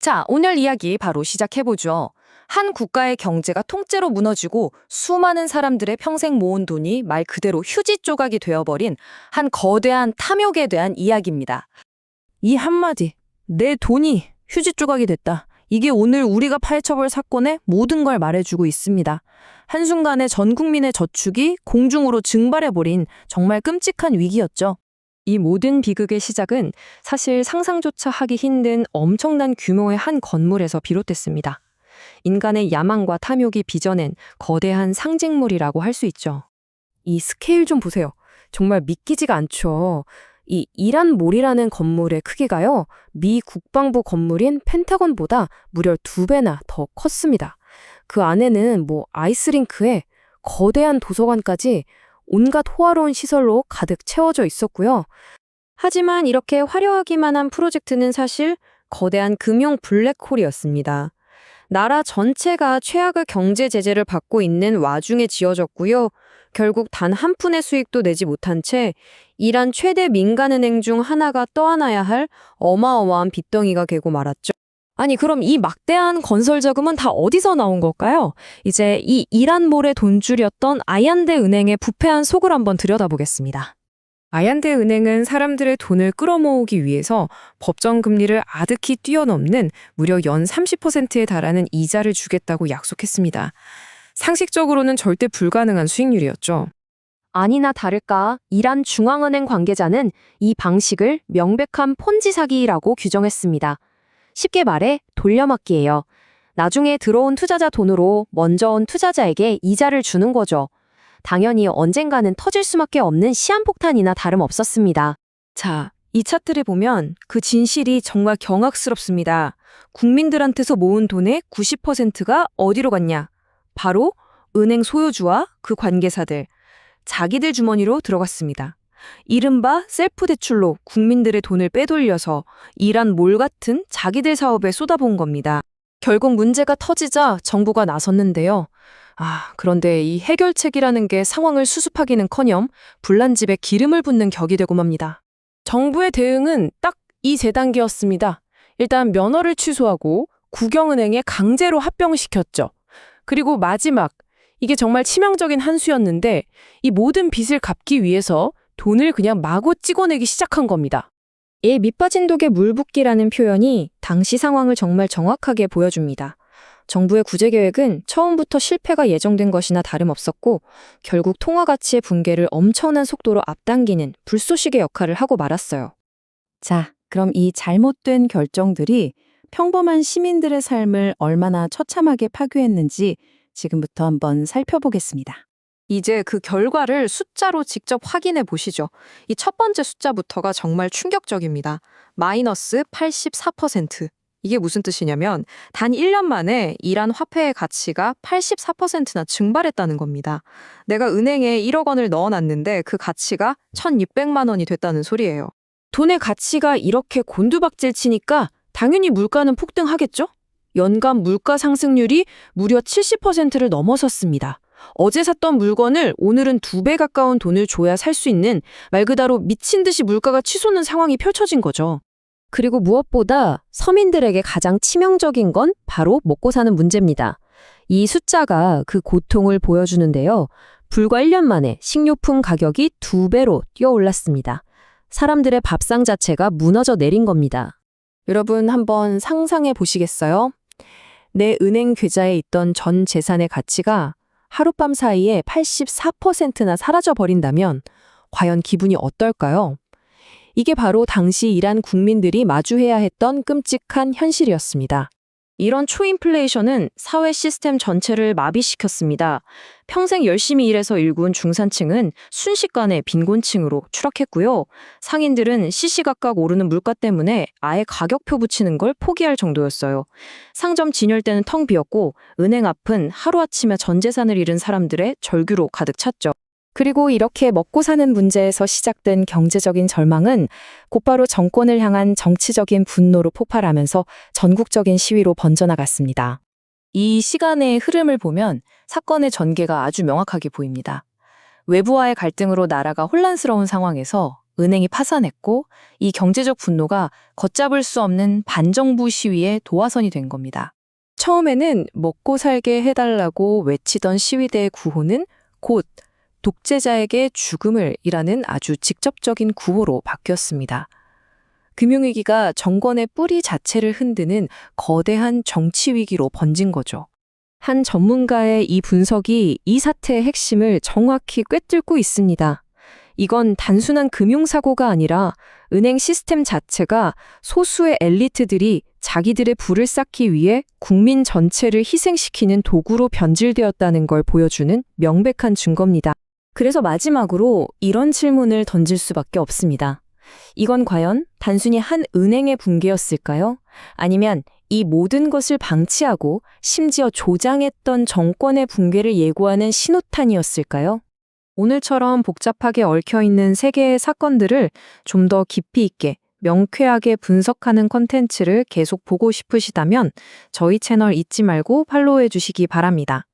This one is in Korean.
자, 오늘 이야기 바로 시작해보죠. 한 국가의 경제가 통째로 무너지고 수많은 사람들의 평생 모은 돈이 말 그대로 휴지 조각이 되어버린 한 거대한 탐욕에 대한 이야기입니다. 이 한마디, 내 돈이 휴지 조각이 됐다. 이게 오늘 우리가 파헤쳐볼 사건의 모든 걸 말해주고 있습니다. 한순간에 전 국민의 저축이 공중으로 증발해버린 정말 끔찍한 위기였죠. 이 모든 비극의 시작은 사실 상상조차 하기 힘든 엄청난 규모의 한 건물에서 비롯됐습니다. 인간의 야망과 탐욕이 빚어낸 거대한 상징물이라고 할 수 있죠. 이 스케일 좀 보세요. 정말 믿기지가 않죠. 이 이란몰이라는 건물의 크기가요, 미 국방부 건물인 펜타곤보다 무려 2배나 더 컸습니다. 그 안에는 아이스링크에 거대한 도서관까지 온갖 호화로운 시설로 가득 채워져 있었고요. 하지만 이렇게 화려하기만 한 프로젝트는 사실 거대한 금융 블랙홀이었습니다. 나라 전체가 최악의 경제 제재를 받고 있는 와중에 지어졌고요. 결국 단 한 푼의 수익도 내지 못한 채 이란 최대 민간은행 중 하나가 떠안아야 할 어마어마한 빚덩이가 되고 말았죠. 아니, 그럼 이 막대한 건설 자금은 다 어디서 나온 걸까요? 이제 이 이란몰의 돈줄이었던 아얀데 은행의 부패한 속을 한번 들여다보겠습니다. 아얀데 은행은 사람들의 돈을 끌어모으기 위해서 법정 금리를 아득히 뛰어넘는 무려 연 30%에 달하는 이자를 주겠다고 약속했습니다. 상식적으로는 절대 불가능한 수익률이었죠. 아니나 다를까 이란 중앙은행 관계자는 이 방식을 명백한 폰지 사기라고 규정했습니다. 쉽게 말해 돌려막기예요. 나중에 들어온 투자자 돈으로 먼저 온 투자자에게 이자를 주는 거죠. 당연히 언젠가는 터질 수밖에 없는 시한폭탄이나 다름없었습니다. 자, 이 차트를 보면 그 진실이 정말 경악스럽습니다. 국민들한테서 모은 돈의 90%가 어디로 갔냐? 바로 은행 소유주와 그 관계사들, 자기들 주머니로 들어갔습니다. 이른바 셀프 대출로 국민들의 돈을 빼돌려서 이란몰 같은 자기들 사업에 쏟아부은 겁니다. 결국 문제가 터지자 정부가 나섰는데요. 그런데 이 해결책이라는 게 상황을 수습하기는커녕 불난 집에 기름을 붓는 격이 되고 맙니다. 정부의 대응은 딱 이 세 단계였습니다. 일단 면허를 취소하고 국영은행에 강제로 합병시켰죠. 그리고 마지막, 이게 정말 치명적인 한 수였는데 이 모든 빚을 갚기 위해서 돈을 그냥 마구 찍어내기 시작한 겁니다. 이 밑빠진 독에 물 붓기라는 표현이 당시 상황을 정말 정확하게 보여줍니다. 정부의 구제 계획은 처음부터 실패가 예정된 것이나 다름없었고 결국 통화 가치의 붕괴를 엄청난 속도로 앞당기는 불쏘시개 역할을 하고 말았어요. 자, 그럼 이 잘못된 결정들이 평범한 시민들의 삶을 얼마나 처참하게 파괴했는지 지금부터 한번 살펴보겠습니다. 이제 그 결과를 숫자로 직접 확인해 보시죠. 이 첫 번째 숫자부터가 정말 충격적입니다. 마이너스 84%. 이게 무슨 뜻이냐면 단 1년 만에 이란 화폐의 가치가 84%나 증발했다는 겁니다. 내가 은행에 1억 원을 넣어놨는데 그 가치가 1,600만 원이 됐다는 소리예요. 돈의 가치가 이렇게 곤두박질 치니까 당연히 물가는 폭등하겠죠? 연간 물가 상승률이 무려 70%를 넘어섰습니다. 어제 샀던 물건을 오늘은 2배 가까운 돈을 줘야 살 수 있는 말 그대로 미친 듯이 물가가 치솟는 상황이 펼쳐진 거죠. 그리고 무엇보다 서민들에게 가장 치명적인 건 바로 먹고 사는 문제입니다. 이 숫자가 그 고통을 보여주는데요. 불과 1년 만에 식료품 가격이 2배로 뛰어올랐습니다. 사람들의 밥상 자체가 무너져 내린 겁니다. 여러분 한번 상상해 보시겠어요? 내 은행 계좌에 있던 전 재산의 가치가 하룻밤 사이에 84%나 사라져버린다면 과연 기분이 어떨까요? 이게 바로 당시 이란 국민들이 마주해야 했던 끔찍한 현실이었습니다. 이런 초인플레이션은 사회 시스템 전체를 마비시켰습니다. 평생 열심히 일해서 일군 중산층은 순식간에 빈곤층으로 추락했고요. 상인들은 시시각각 오르는 물가 때문에 아예 가격표 붙이는 걸 포기할 정도였어요. 상점 진열대는 텅 비었고 은행 앞은 하루아침에 전 재산을 잃은 사람들의 절규로 가득 찼죠. 그리고 이렇게 먹고 사는 문제에서 시작된 경제적인 절망은 곧바로 정권을 향한 정치적인 분노로 폭발하면서 전국적인 시위로 번져나갔습니다. 이 시간의 흐름을 보면 사건의 전개가 아주 명확하게 보입니다. 외부와의 갈등으로 나라가 혼란스러운 상황에서 은행이 파산했고 이 경제적 분노가 걷잡을 수 없는 반정부 시위의 도화선이 된 겁니다. 처음에는 먹고 살게 해달라고 외치던 시위대의 구호는 곧 독재자에게 죽음을 이라는 아주 직접적인 구호로 바뀌었습니다. 금융위기가 정권의 뿌리 자체를 흔드는 거대한 정치 위기로 번진 거죠. 한 전문가의 이 분석이 이 사태의 핵심을 정확히 꿰뚫고 있습니다. 이건 단순한 금융사고가 아니라 은행 시스템 자체가 소수의 엘리트들이 자기들의 부를 쌓기 위해 국민 전체를 희생시키는 도구로 변질되었다는 걸 보여주는 명백한 증거입니다. 그래서 마지막으로 이런 질문을 던질 수밖에 없습니다. 이건 과연 단순히 한 은행의 붕괴였을까요? 아니면 이 모든 것을 방치하고 심지어 조장했던 정권의 붕괴를 예고하는 신호탄이었을까요? 오늘처럼 복잡하게 얽혀있는 세 개의 사건들을 좀 더 깊이 있게 명쾌하게 분석하는 콘텐츠를 계속 보고 싶으시다면 저희 채널 잊지 말고 팔로우해 주시기 바랍니다.